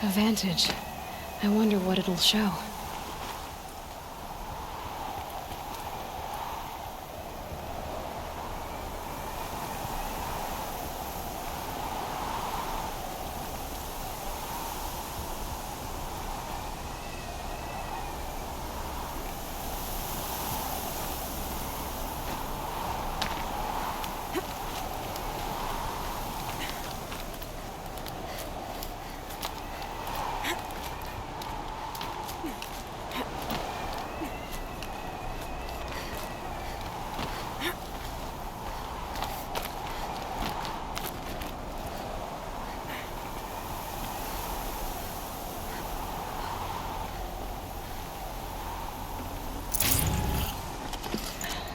A vantage. I wonder what it'll show.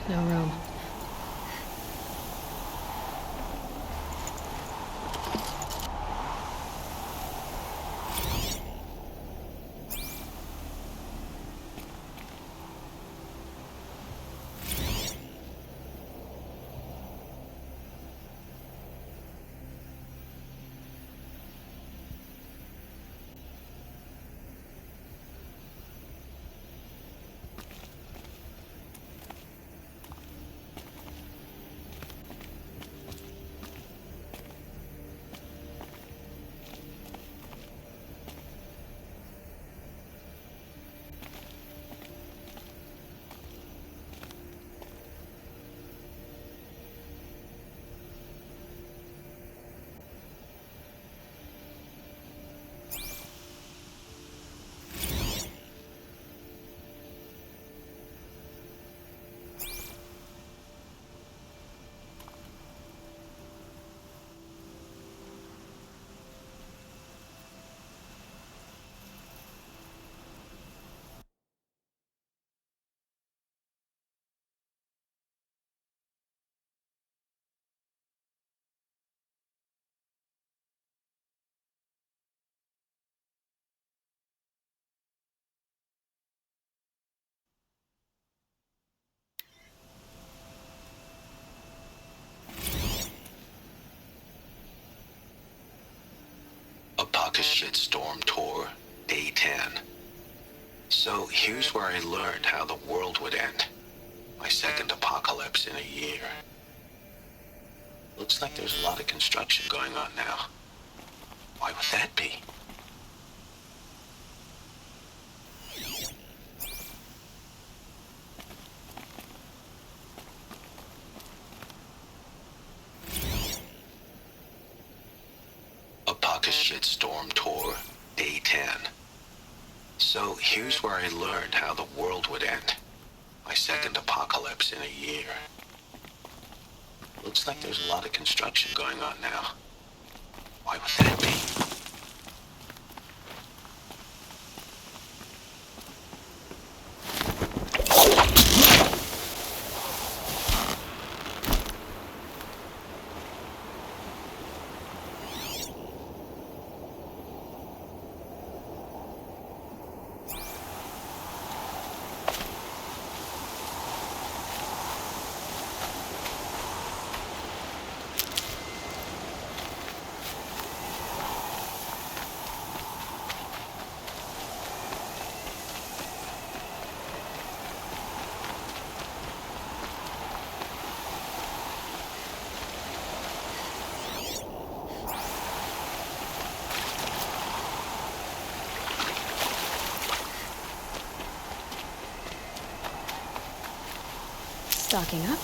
No room. Shitstorm Tour, Day 10. So here's where I learned how the world would end. My second apocalypse in a year. Looks like there's a lot of construction going on now. Why would that be? Shitstorm Tour, Day 10. So here's where I learned how the world would end. My second apocalypse in a year. Looks like there's a lot of construction going on now. Why would that be? Stocking up.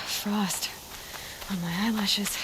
Frost on my eyelashes.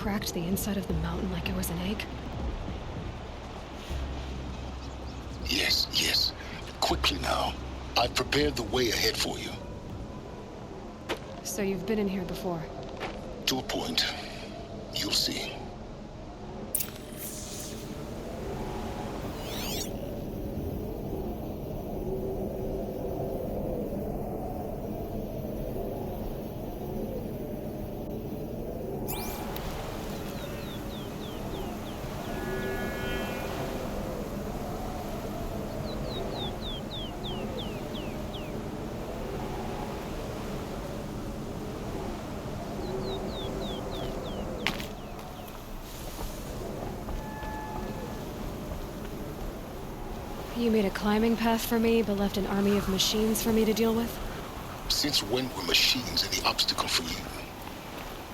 cracked the inside of the mountain like it was an egg? Yes, yes. Quickly now. I've prepared the way ahead for you. So you've been in here before? To a point. You'll see. You made a climbing path for me, but left an army of machines for me to deal with? Since when were machines any obstacle for you?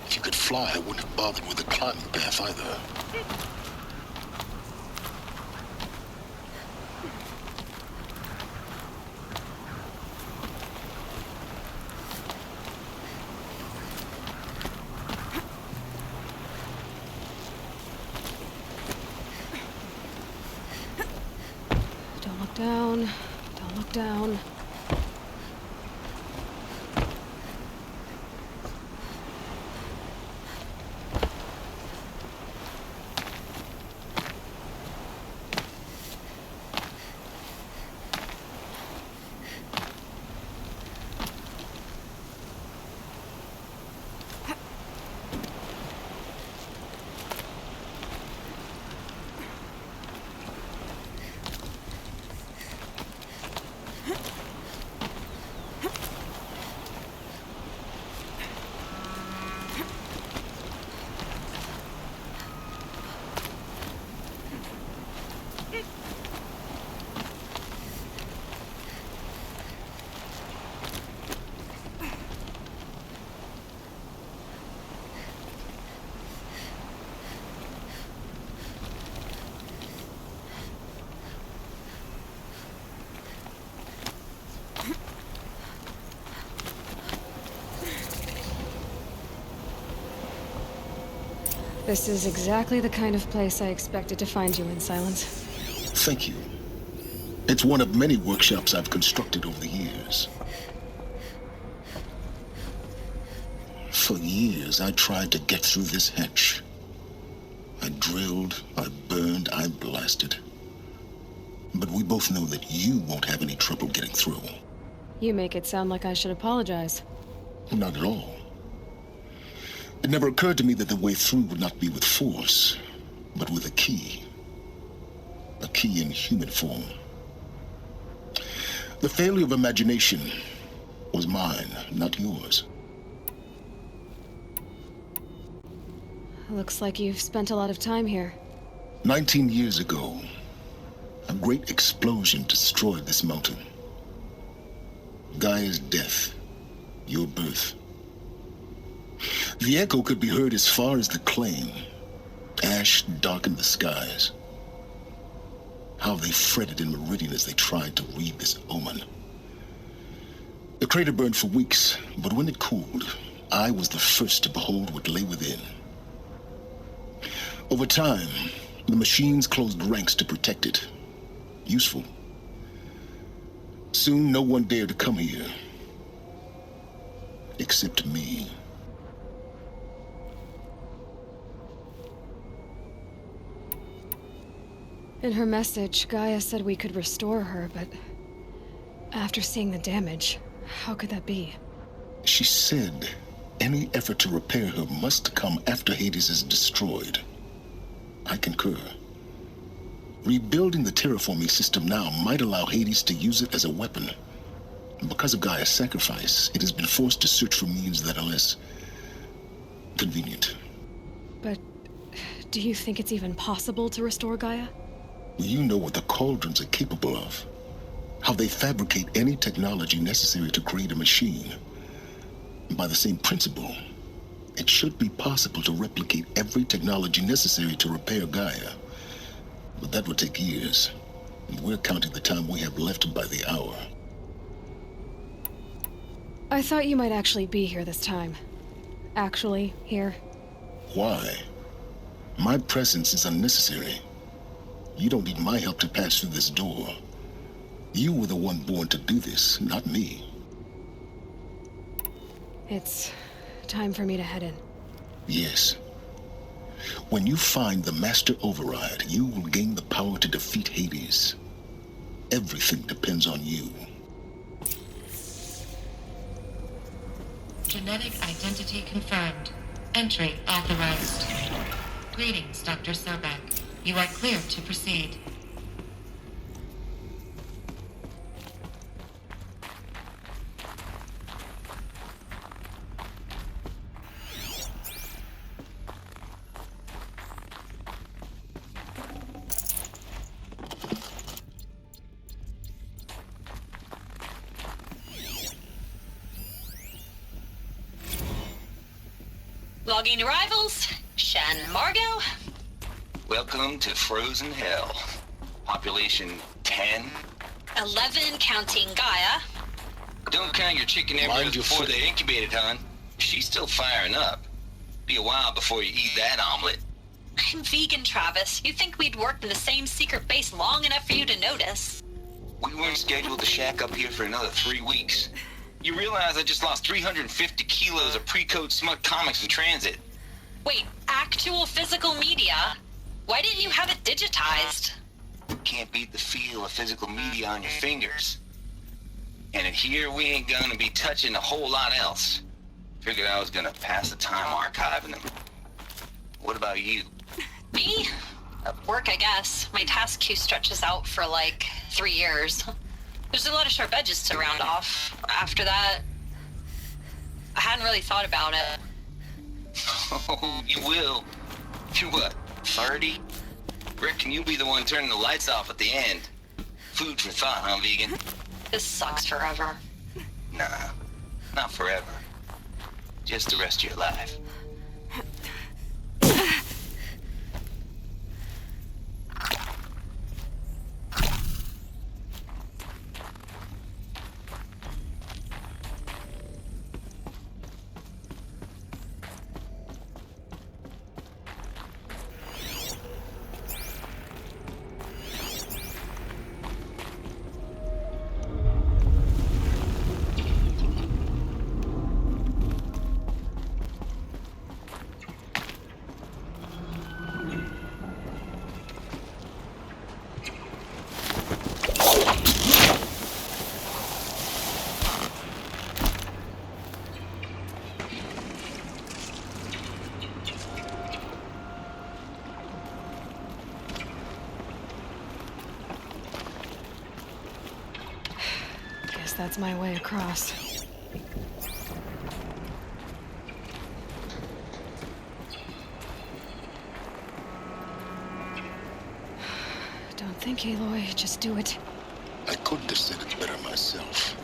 If you could fly, I wouldn't have bothered with the climbing path either. Don't look down. Don't look down. This is exactly the kind of place I expected to find you in, Sylens. Thank you. It's one of many workshops I've constructed over the years. For years, I tried to get through this hatch. I drilled, I burned, I blasted. But we both know that you won't have any trouble getting through. You make it sound like I should apologize. Not at all. It never occurred to me that the way through would not be with force, but with a key. A key in human form. The failure of imagination was mine, not yours. Looks like you've spent a lot of time here. 19 years ago, a great explosion destroyed this mountain. Gaia's death, your birth. The echo could be heard as far as the claim. Ash darkened the skies. How they fretted in Meridian as they tried to read this omen. The crater burned for weeks, but when it cooled, I was the first to behold what lay within. Over time, the machines closed ranks to protect it. Useful. Soon, no one dared to come here. Except me. In her message, Gaia said we could restore her, but after seeing the damage, how could that be? She said any effort to repair her must come after Hades is destroyed. I concur. Rebuilding the terraforming system now might allow Hades to use it as a weapon. Because of Gaia's sacrifice, it has been forced to search for means that are less convenient. But do you think it's even possible to restore Gaia? You know what the Cauldrons are capable of. How they fabricate any technology necessary to create a machine. By the same principle, it should be possible to replicate every technology necessary to repair Gaia. But that would take years, and we're counting the time we have left by the hour. I thought you might actually be here this time. Actually, here. Why? My presence is unnecessary. You don't need my help to pass through this door. You were the one born to do this, not me. It's time for me to head in. Yes. When you find the Master Override, you will gain the power to defeat Hades. Everything depends on you. Genetic identity confirmed. Entry authorized. Greetings, Dr. Sobek. You are cleared to proceed. Logging arrivals. Shen Margot. Welcome to Frozen Hell. Population 10. 11 counting Gaia. Don't count your chicken embryos before they incubated, hon. She's still firing up. Be a while before you eat that omelet. I'm vegan, Travis. You'd think we'd worked in the same secret base long enough for you to notice. We weren't scheduled to shack up here for another 3 weeks. You realize I just lost 350 kilos of pre-code smut comics in transit. Wait, actual physical media? Why didn't you have it digitized? Can't beat the feel of physical media on your fingers. And in here, we ain't gonna be touching a whole lot else. Figured I was gonna pass the time archiving them. What about you? Me? Work, I guess. My task queue stretches out for like 3 years. There's a lot of sharp edges to round off. After that, I hadn't really thought about it. Oh, you will. You're what, 30? Reckon you'll be the one turning the lights off at the end. Food for thought, huh, vegan? This sucks forever. Nah, not forever. Just the rest of your life. That's my way across. Don't think, Aloy. Just do it. I couldn't have said it better myself.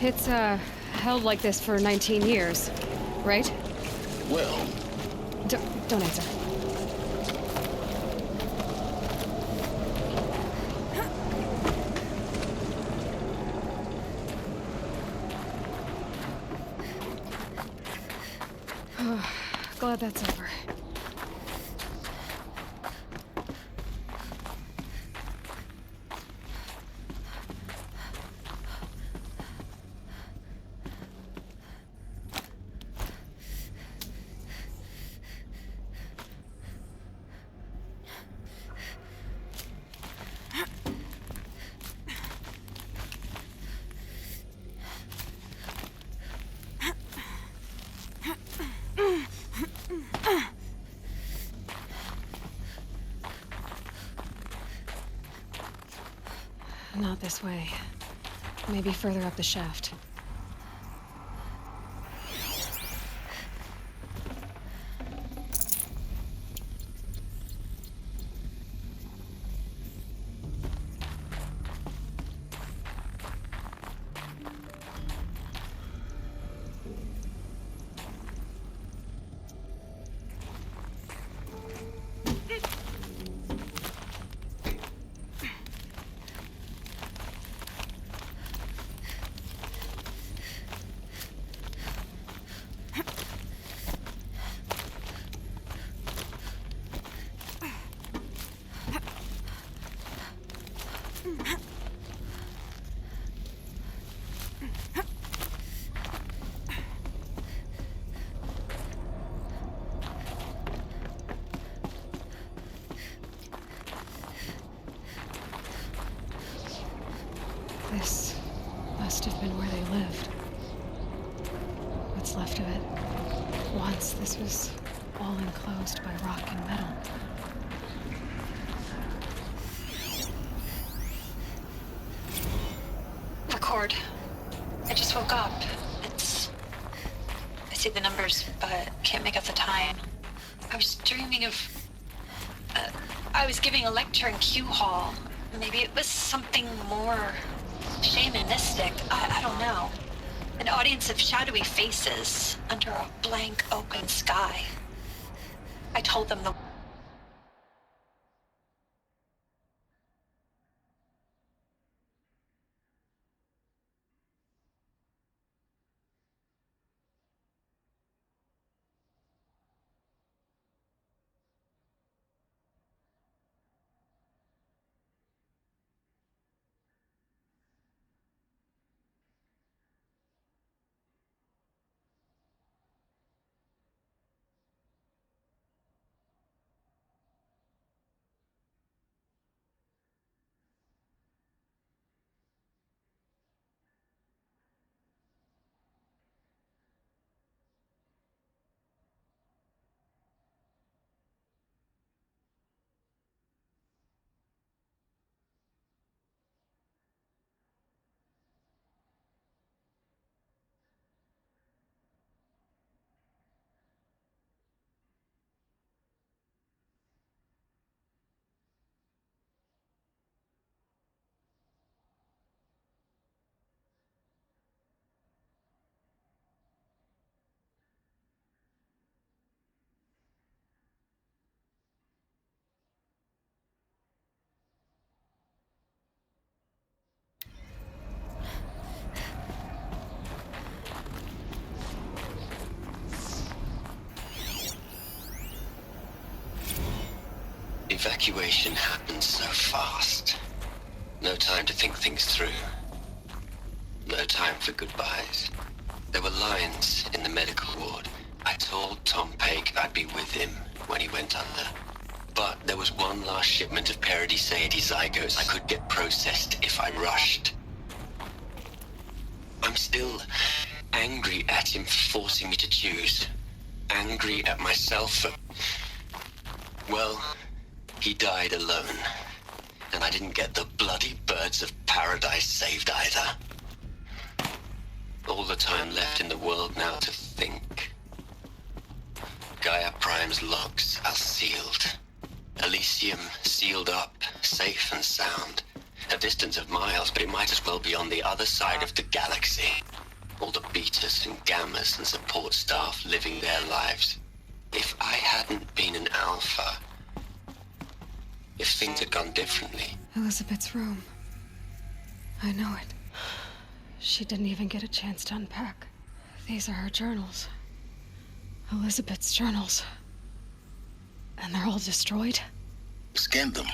It's, held like this for 19 years, right? Well, Don't answer. Glad that's over. Not this way. Maybe further up the shaft. must have been where they lived. What's left of it. Once, this was all enclosed by rock and metal. Record. I just woke up. I see the numbers, but can't make out the time. I was dreaming of... I was giving a lecture in Q Hall. Maybe it was something more shamanistic. I don't know. An audience of shadowy faces under a blank open sky. I told them the... Evacuation happened so fast. No time to think things through. No time for goodbyes. There were lines in the medical ward. I told Tom Pake I'd be with him when he went under. But there was one last shipment of Paradiseidae zygotes I could get processed if I rushed. I'm still angry at him for forcing me to choose. Angry at myself for... Well, he died alone. And I didn't get the bloody birds of paradise saved either. All the time left in the world now to think. GAIA Prime's logs are sealed. Elysium sealed up, safe and sound. A distance of miles, but it might as well be on the other side of the galaxy. All the betas and gammas and support staff living their lives. If I hadn't been an alpha, if things had gone differently... Elizabeth's room. I know it. She didn't even get a chance to unpack. These are her journals. Elizabeth's journals. And they're all destroyed? Scan them.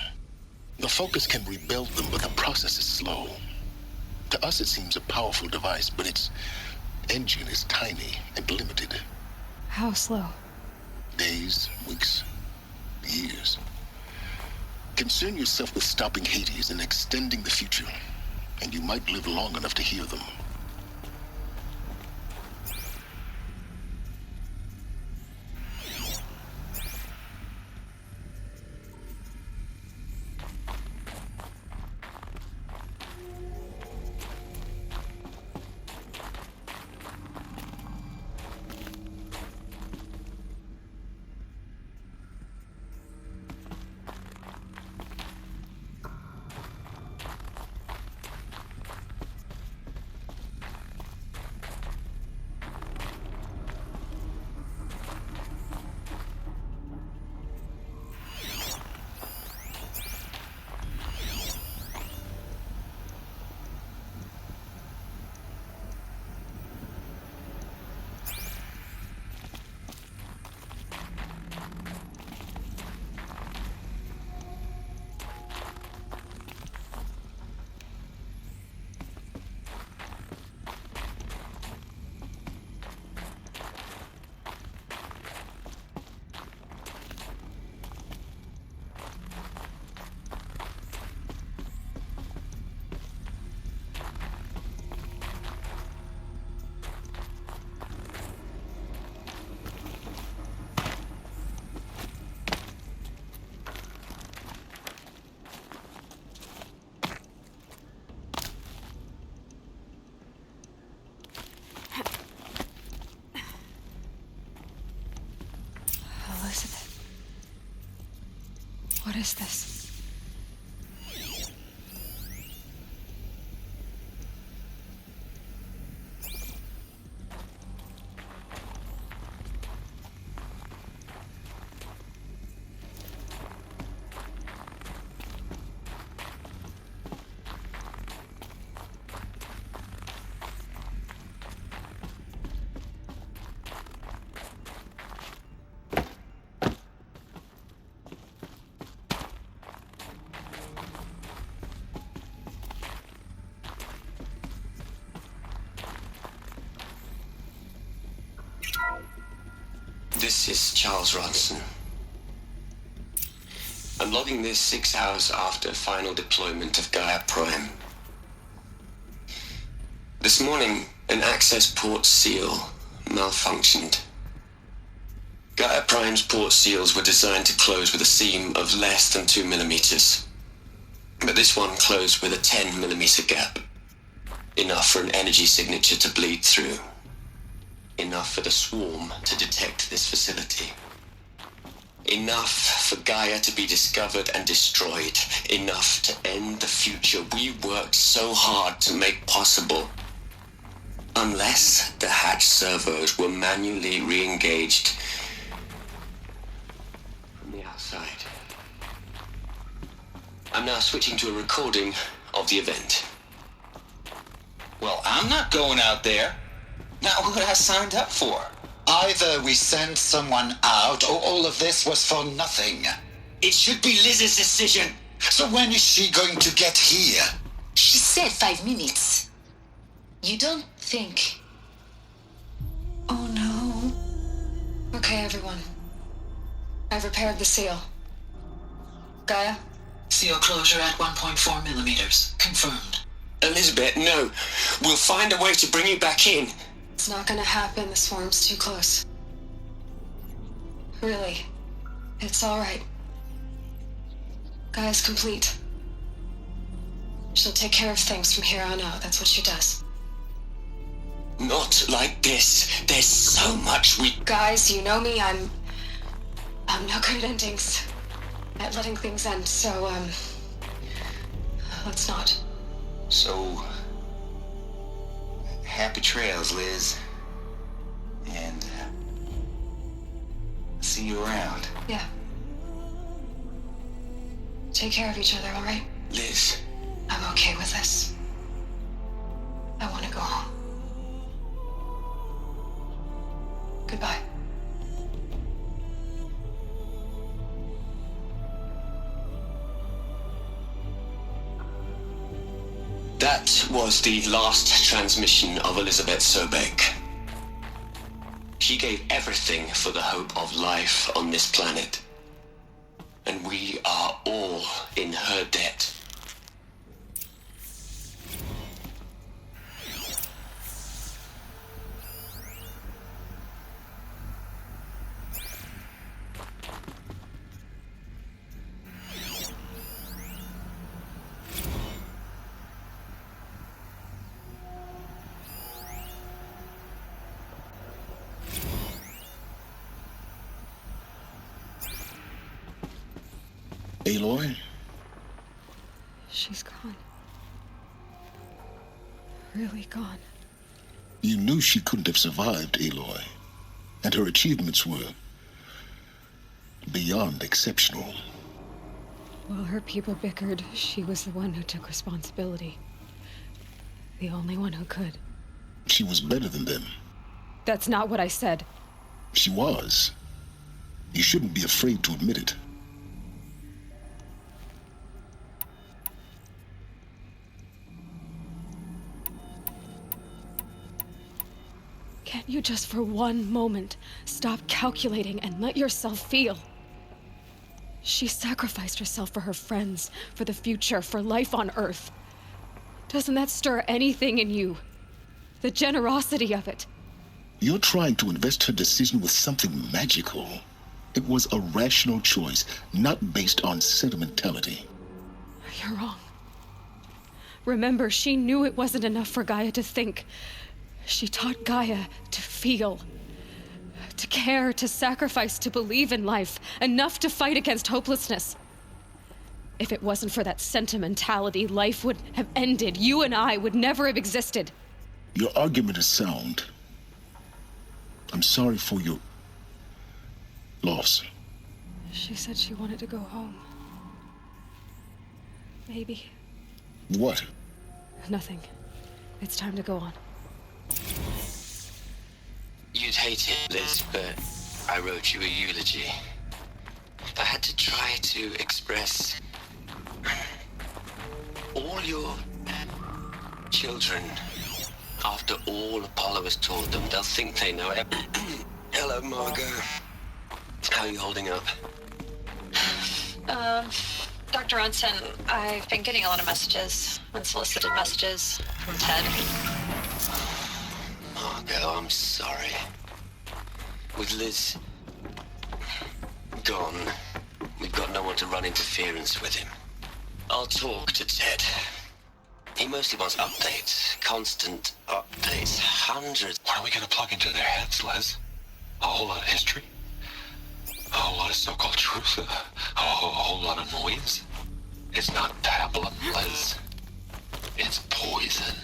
The Focus can rebuild them, but the process is slow. To us, it seems a powerful device, but its engine is tiny and limited. How slow? Days, weeks, years. Concern yourself with stopping Hades and extending the future, and you might live long enough to hear them. is this? This is Charles Ronson. I'm logging this 6 hours after final deployment of GAIA Prime. This morning, an access port seal malfunctioned. GAIA Prime's port seals were designed to close with a seam of less than 2 millimeters. But this one closed with a 10 millimeter gap. Enough for an energy signature to bleed through. Enough for the swarm to detect this facility. Enough for Gaia to be discovered and destroyed. Enough to end the future we worked so hard to make possible. Unless the hatch servos were manually re-engaged from the outside. I'm now switching to a recording of the event. Well, I'm not going out there. Not what I signed up for. Either we send someone out, or all of this was for nothing. It should be Liz's decision. So when is she going to get here? She said 5 minutes. You don't think... Oh no. Okay, everyone. I've repaired the seal. Gaia? Seal closure at 1.4 millimeters. Confirmed. Elizabeth, no. We'll find a way to bring you back in. It's not gonna happen. The swarm's too close. Really. It's alright. Gaia's complete. She'll take care of things from here on out. That's what she does. Not like this. There's so much we... Guys, you know me. I'm no good at endings. At letting things end, so, let's not. So, happy trails, Liz. And see you around. Yeah. Take care of each other, all right? Liz. I'm okay with this. I want to go home. Goodbye. That was the last transmission of Elizabeth Sobek. She gave everything for the hope of life on this planet. And we are all in her debt. Aloy? She's gone. Really gone. You knew she couldn't have survived, Aloy. And her achievements were beyond exceptional. While her people bickered, she was the one who took responsibility. The only one who could. She was better than them. That's not what I said. She was. You shouldn't be afraid to admit it. Can't you just for one moment stop calculating and let yourself feel? She sacrificed herself for her friends, for the future, for life on Earth. Doesn't that stir anything in you? The generosity of it. You're trying to invest her decision with something magical. It was a rational choice, not based on sentimentality. You're wrong. Remember, she knew it wasn't enough for Gaia to think. She taught Gaia to feel, to care, to sacrifice, to believe in life, enough to fight against hopelessness. If it wasn't for that sentimentality, life would have ended. You and I would never have existed. Your argument is sound. I'm sorry for your loss. She said she wanted to go home. Maybe. What? Nothing. It's time to go on. You'd hate it, Liz, but I wrote you a eulogy. I had to try to express all your children. After all Apollo has taught them, they'll think they know it. Hello, Margot. How are you holding up? Dr. Ronson, I've been getting a lot of messages, unsolicited messages from Ted. Margot, I'm sorry. With Liz gone, we've got no one to run interference with him. I'll talk to Ted. He mostly wants updates, constant updates, hundreds. What are we gonna plug into their heads, Liz? A whole lot of history? A whole lot of so-called truth? A whole lot of noise? It's not pablum, Liz. It's poison.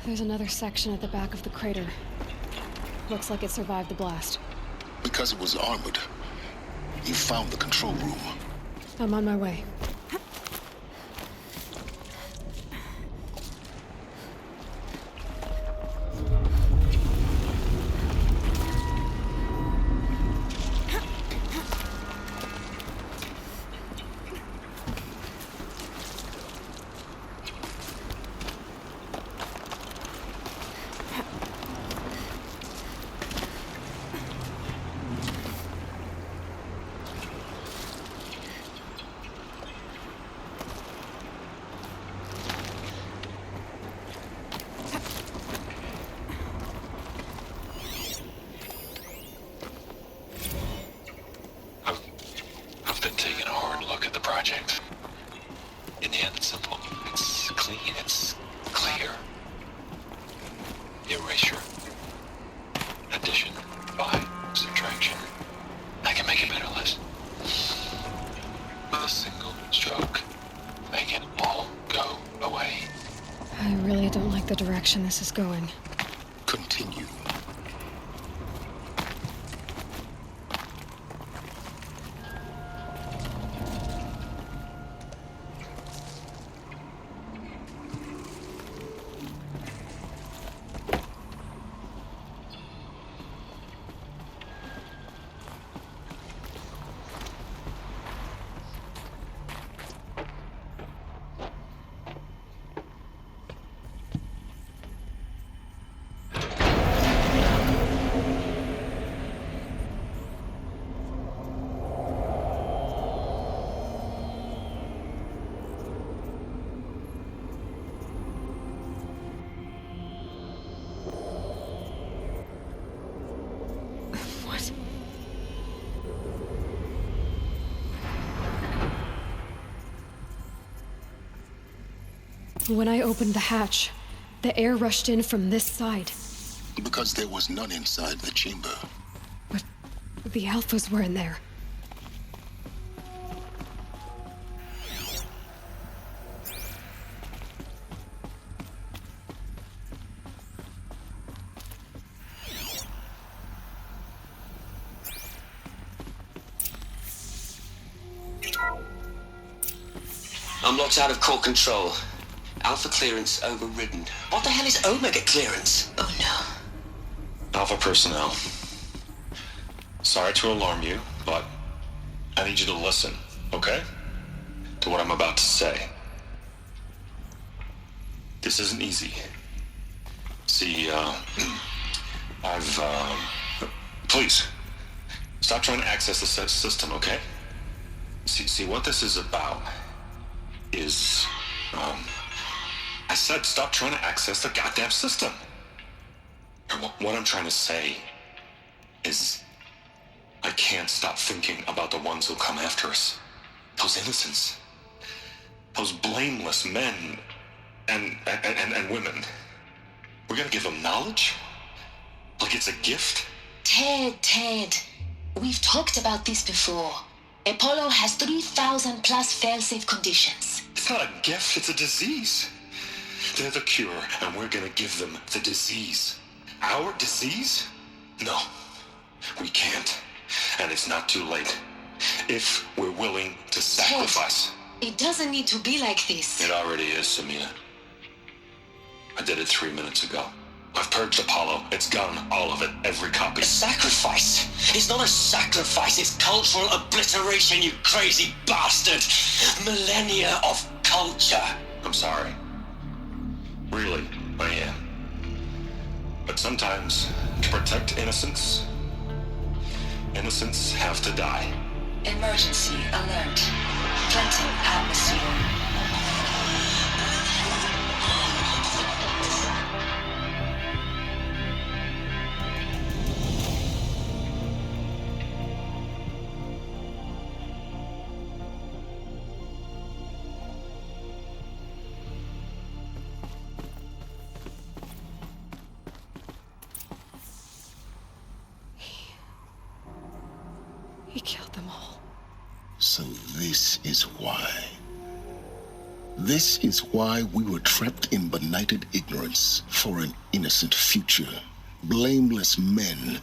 There's another section at the back of the crater. Looks like it survived the blast. Because it was armored. You found the control room. I'm on my way. I've been taking a hard look at the project. In the end, it's simple. It's clean. It's clear. Erasure. Addition. By subtraction. I can make it better, Liz. With a single stroke. Make it all go away. I really don't like the direction this is going. Continue. What? When I opened the hatch, the air rushed in from this side. Because there was none inside the chamber. But the alphas were in there. I'm locked out of core control. Alpha clearance overridden. What the hell is Omega clearance? Oh no. Alpha personnel. Sorry to alarm you, but I need you to listen, okay? To what I'm about to say. This isn't easy. See, please, stop trying to access the system, okay? See, what this is about is, I said stop trying to access the goddamn system. What I'm trying to say is I can't stop thinking about the ones who'll come after us. Those innocents. Those blameless men and women. We're gonna give them knowledge? Like it's a gift? Ted. We've talked about this before. Apollo has 3,000 plus fail-safe conditions. It's not a gift, it's a disease. They're the cure, and we're gonna give them the disease. Our disease? No, we can't. And it's not too late. If we're willing to sacrifice. Ted, it doesn't need to be like this. It already is, Samina. I did it 3 minutes ago. I've purged Apollo. It's gone, all of it, every copy. A sacrifice? It's not a sacrifice, it's cultural obliteration, you crazy bastard! Millennia of culture! I'm sorry. Really, I am. But sometimes, to protect innocence, innocents have to die. Emergency alert. Planting atmosphere. He killed them all. So this is why. This is why we were trapped in benighted ignorance for an innocent future. Blameless men.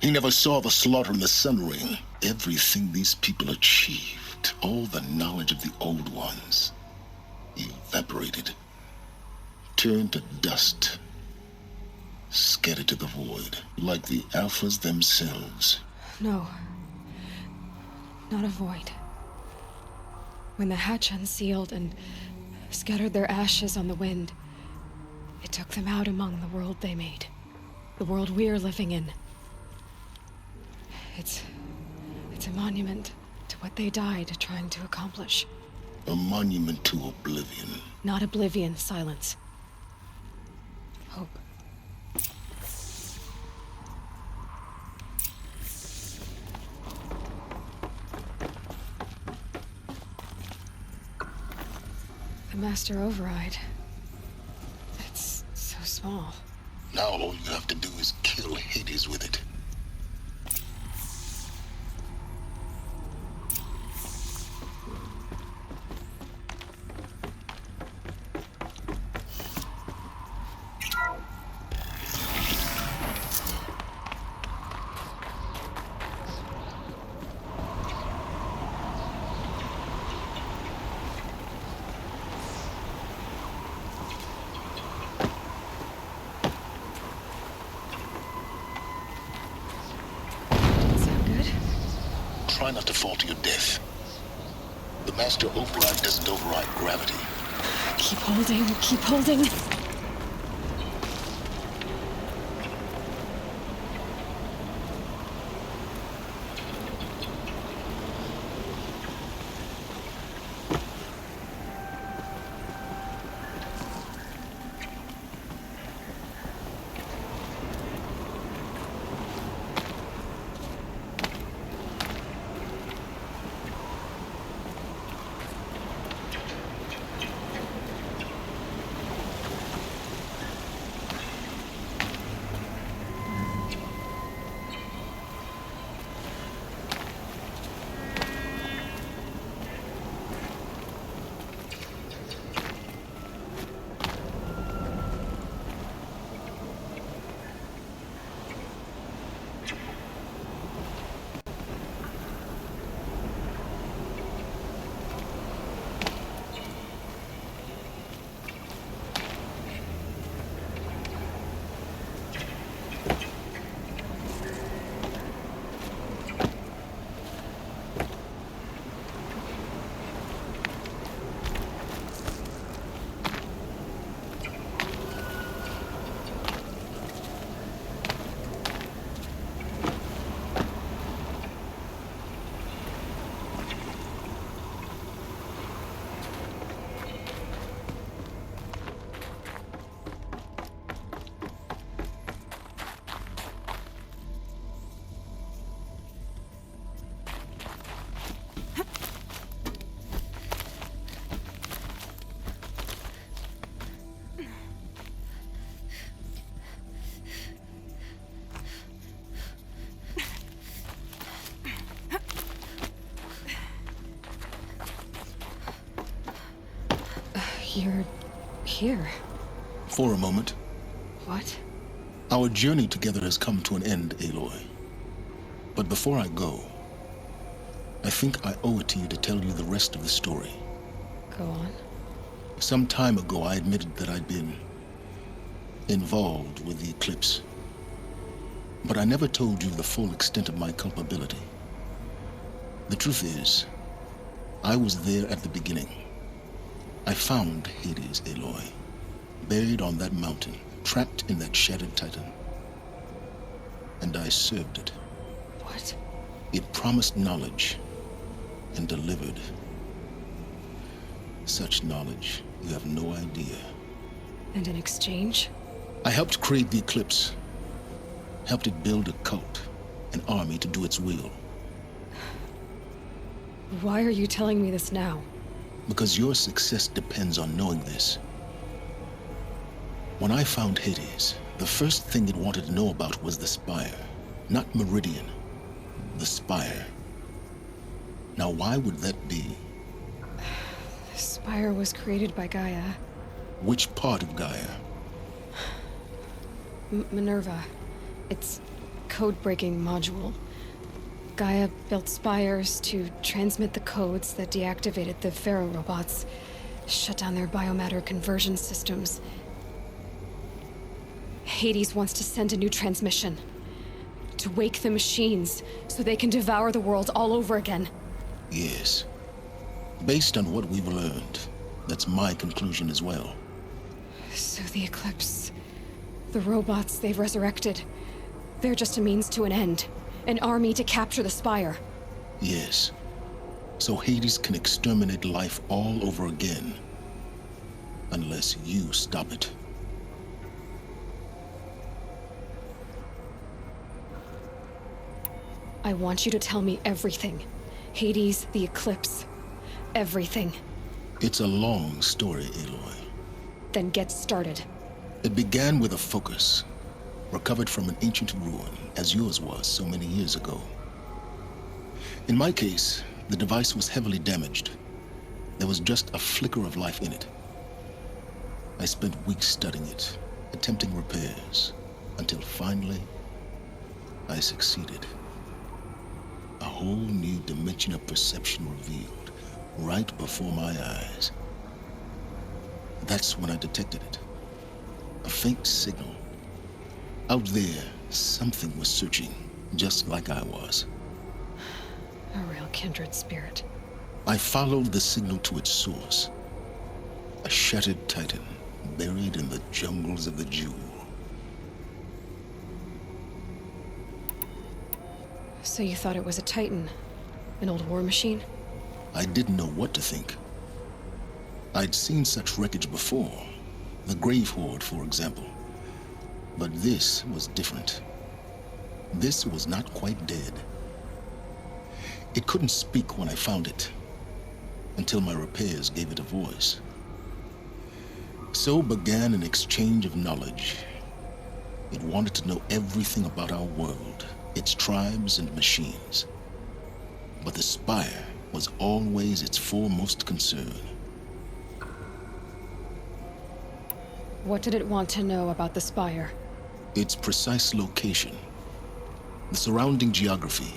He never saw the slaughter in the Sun Ring. Everything these people achieved, all the knowledge of the old ones, evaporated, turned to dust, scattered to the void, like the Alphas themselves. No. Not a void. When the hatch unsealed and scattered their ashes on the wind, it took them out among the world they made. The world we're living in. It's a monument to what they died trying to accomplish. A monument to oblivion. Not oblivion, Sylens. Hope. The Master Override. It's so small. Now all you have to do is kill Hades with it. Try not to fall to your death. The Master Override doesn't override gravity. Keep holding, keep holding. You're here. For a moment. What? Our journey together has come to an end, Aloy. But before I go, I think I owe it to you to tell you the rest of the story. Go on. Some time ago, I admitted that I'd been involved with the eclipse. But I never told you the full extent of my culpability. The truth is, I was there at the beginning. I found Hades, Aloy, buried on that mountain, trapped in that shattered titan. And I served it. What? It promised knowledge and delivered. Such knowledge, you have no idea. And in exchange? I helped create the eclipse. Helped it build a cult, an army to do its will. Why are you telling me this now? Because your success depends on knowing this. When I found Hades, the first thing it wanted to know about was the Spire. Not Meridian. The Spire. Now, why would that be? The Spire was created by Gaia. Which part of Gaia? Minerva. Its code-breaking module. Gaia built spires to transmit the codes that deactivated the Pharaoh robots, shut down their biomatter conversion systems. Hades wants to send a new transmission. To wake the machines, so they can devour the world all over again. Yes. Based on what we've learned, that's my conclusion as well. So the Eclipse, the robots they've resurrected, they're just a means to an end. An army to capture the Spire. Yes. So Hades can exterminate life all over again. Unless you stop it. I want you to tell me everything. Hades, the Eclipse, everything. It's a long story, Aloy. Then get started. It began with a focus, recovered from an ancient ruin, as yours was so many years ago. In my case, the device was heavily damaged. There was just a flicker of life in it. I spent weeks studying it, attempting repairs, until finally, I succeeded. A whole new dimension of perception revealed, right before my eyes. That's when I detected it. A faint signal. Out there, something was searching, just like I was. A real kindred spirit. I followed the signal to its source. A shattered titan, buried in the jungles of the Jewel. So you thought it was a titan? An old war machine? I didn't know what to think. I'd seen such wreckage before. The Grave Horde, for example. But this was different. This was not quite dead. It couldn't speak when I found it, until my repairs gave it a voice. So began an exchange of knowledge. It wanted to know everything about our world, its tribes and machines. But the Spire was always its foremost concern. What did it want to know about the Spire? Its precise location, the surrounding geography,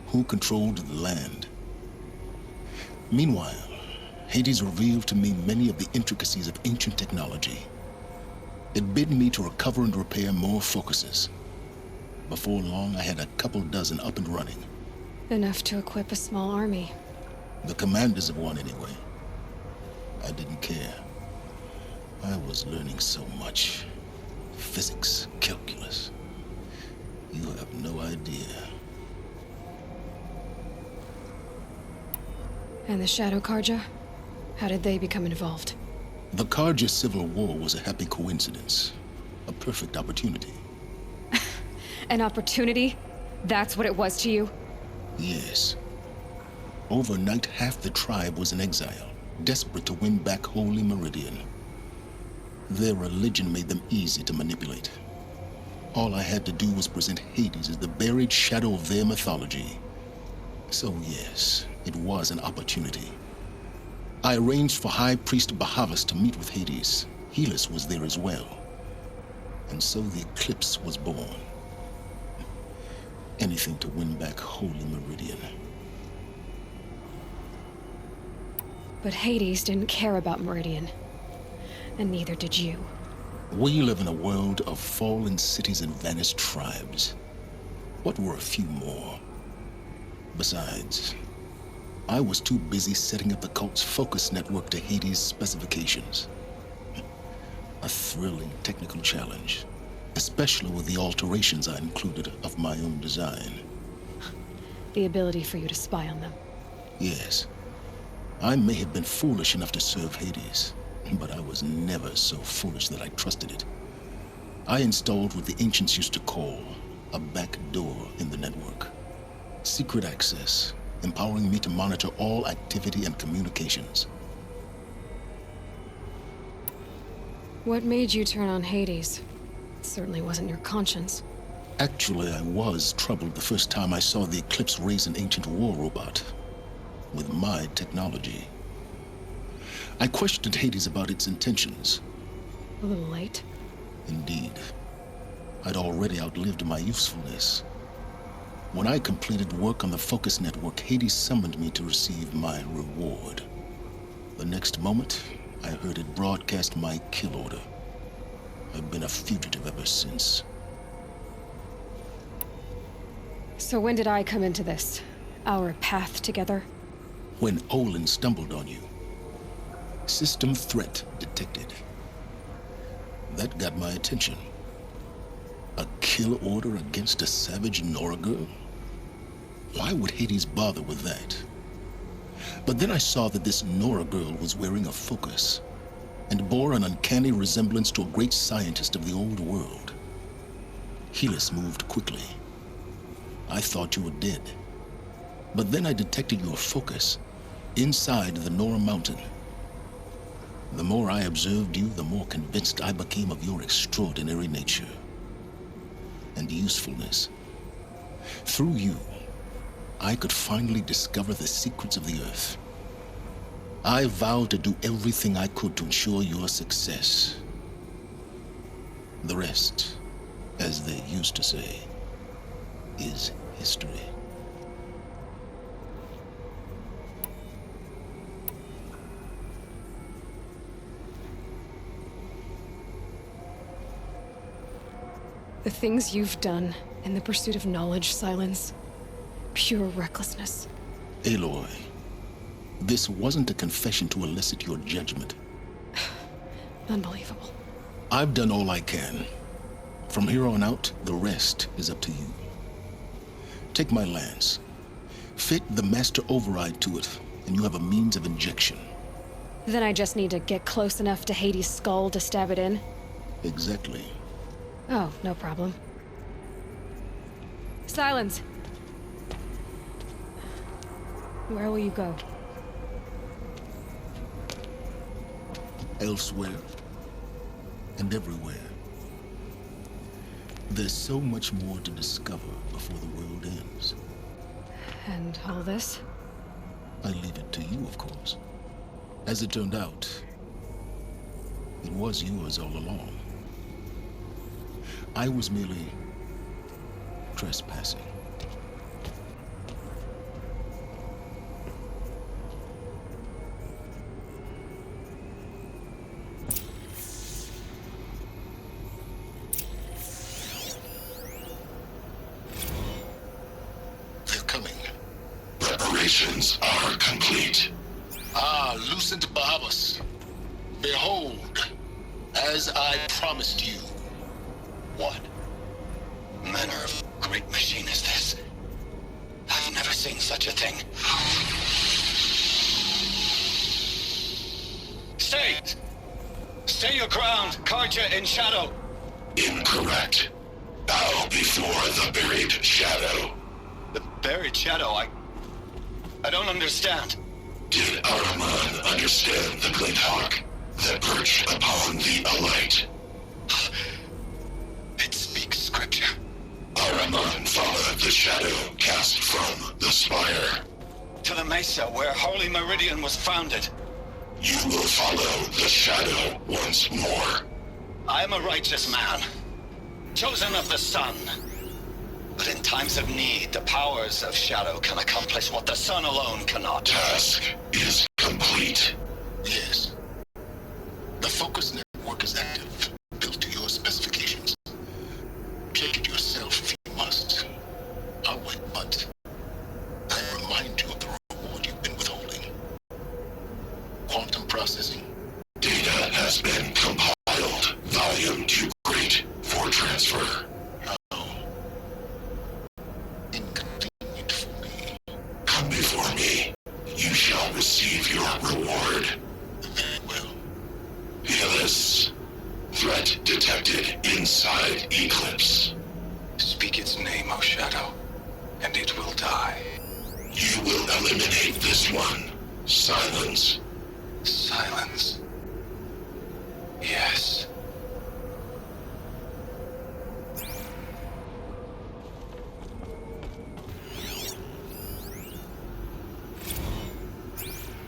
who controlled the land. Meanwhile, Hades revealed to me many of the intricacies of ancient technology. It bid me to recover and repair more focuses. Before long, I had a couple dozen up and running. Enough to equip a small army. The commanders of one, anyway. I didn't care. I was learning so much. Physics, calculus. You have no idea. And the Shadow Karja? How did they become involved? The Karja Civil War was a happy coincidence. A perfect opportunity. An opportunity? That's what it was to you? Yes. Overnight, half the tribe was in exile, desperate to win back Holy Meridian. Their religion made them easy to manipulate. All I had to do was present Hades as the buried shadow of their mythology. So yes, it was an opportunity. I arranged for High Priest Bahavas to meet with Hades. Helis was there as well. And so the Eclipse was born. Anything to win back Holy Meridian. But Hades didn't care about Meridian. And neither did you. We live in a world of fallen cities and vanished tribes. What were a few more? Besides, I was too busy setting up the cult's focus network to Hades' specifications. A thrilling technical challenge, especially with the alterations I included of my own design. The ability for you to spy on them. Yes. I may have been foolish enough to serve Hades, but I was never so foolish that I trusted it. I installed what the ancients used to call a back door in the network. Secret access, empowering me to monitor all activity and communications. What made you turn on Hades? It certainly wasn't your conscience. Actually, I was troubled the first time I saw the Eclipse raise an ancient war robot with my technology. I questioned Hades about its intentions. A little late. Indeed. I'd already outlived my usefulness. When I completed work on the Focus Network, Hades summoned me to receive my reward. The next moment, I heard it broadcast my kill order. I've been a fugitive ever since. So when did I come into this? Our path together? When Olin stumbled on you. System threat detected. That got my attention. A kill order against a savage Nora girl? Why would Hades bother with that? But then I saw that this Nora girl was wearing a focus and bore an uncanny resemblance to a great scientist of the old world. Helis moved quickly. I thought you were dead. But then I detected your focus inside the Nora mountain. The more I observed you, the more convinced I became of your extraordinary nature and usefulness. Through you, I could finally discover the secrets of the Earth. I vowed to do everything I could to ensure your success. The rest, as they used to say, is history. The things you've done in the pursuit of knowledge, Sylens. Pure recklessness. Aloy, this wasn't a confession to elicit your judgment. Unbelievable. I've done all I can. From here on out, the rest is up to you. Take my lance. Fit the master override to it, and you have a means of injection. Then I just need to get close enough to Hades' skull to stab it in? Exactly. Oh, no problem. Sylens! Where will you go? Elsewhere. And everywhere. There's so much more to discover before the world ends. And all this? I leave it to you, of course. As it turned out, it was yours all along. I was merely trespassing. They're coming. Preparations are complete. Ah, Lucent Bahavas. Behold, as I promised you. What manner of great machine is this? I've never seen such a thing. Stay! Stay your ground, Karja in shadow! Incorrect. Bow before the buried shadow. The buried shadow? I don't understand. Did Ahriman understand the glint hawk that perched upon the Alight? It speaks scripture. Ahriman followed the shadow cast from the spire. To the mesa where Holy Meridian was founded. You will follow the shadow once more. I am a righteous man, chosen of the sun. But in times of need, the powers of shadow can accomplish what the sun alone cannot. Task is complete. Yes. The focus network is active, built to your specifications. Check it yourself if you must. I'll wait, but I remind you of the reward you've been withholding. Quantum processing. Data has been compiled. Volume too great for transfer. How inconvenient for me. Come before me. You shall receive your reward. Very well. Fearless. Threat detected inside Eclipse. Speak its name, O Shadow, and it will die. You will eliminate this one. Sylens. Silence. Yes.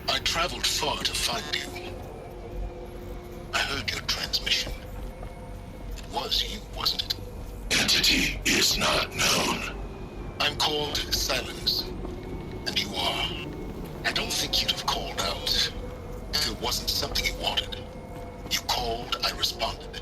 I traveled far to find you. I heard your transmission. It was you, wasn't it? Entity is not known. I'm called Sylens, and you are. I don't think you'd have called out if it wasn't something you wanted. You called, I responded.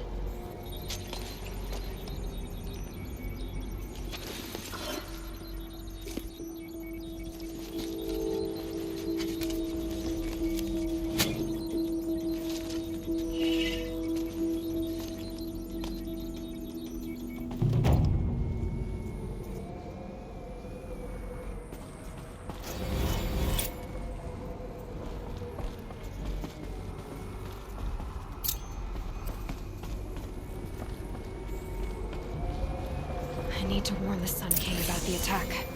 I need to warn the Sun King about the attack.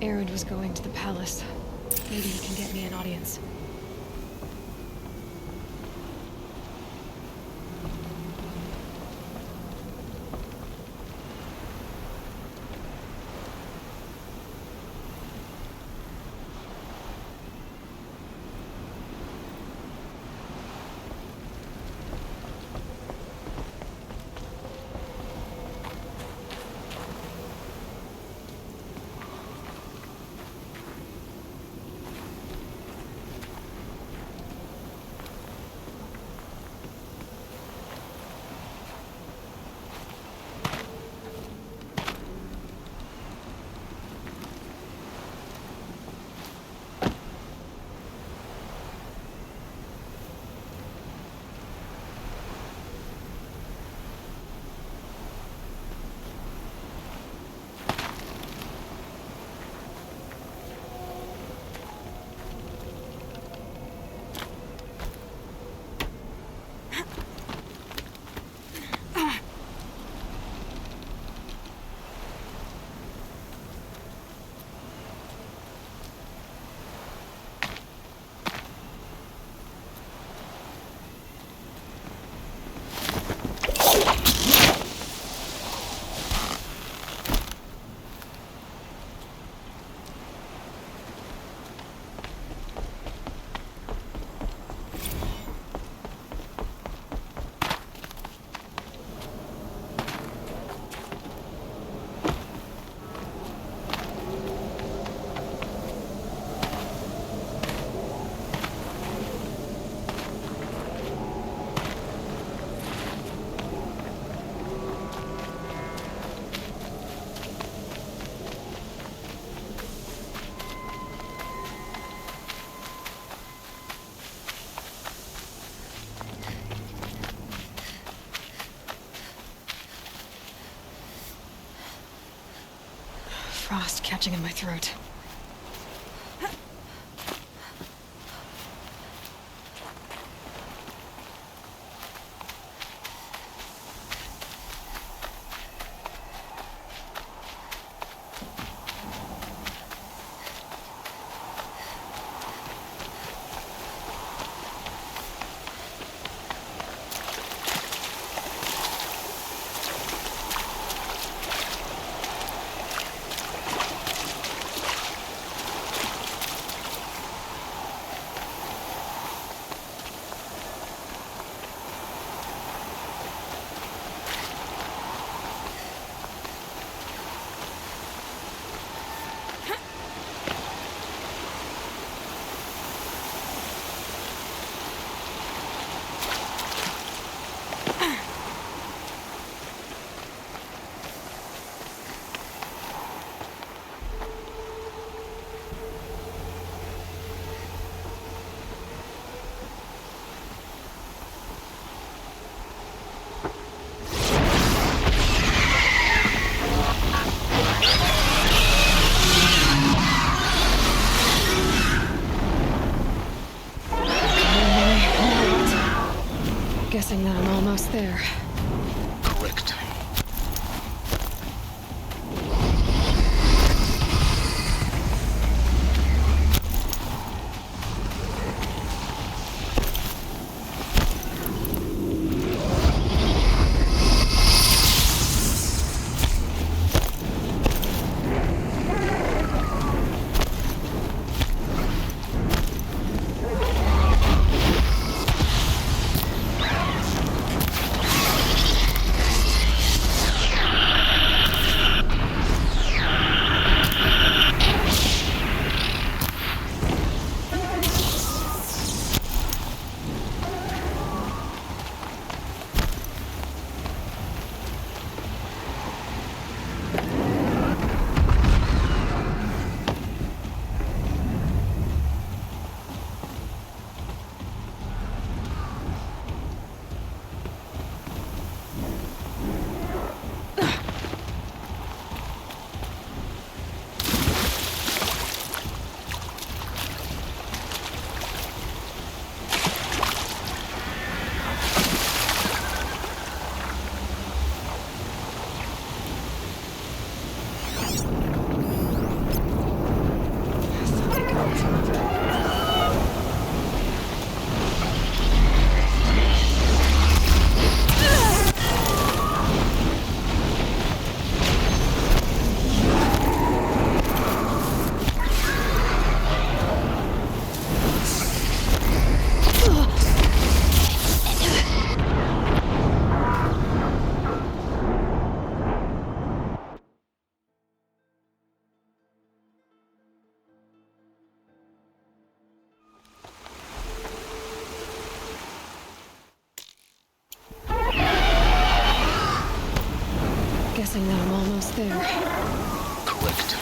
Aaron was going to the palace. Maybe he can get me an audience. Frost catching in my throat. Guessing that I'm almost there. Correct. Guessing that I'm almost there. Correct.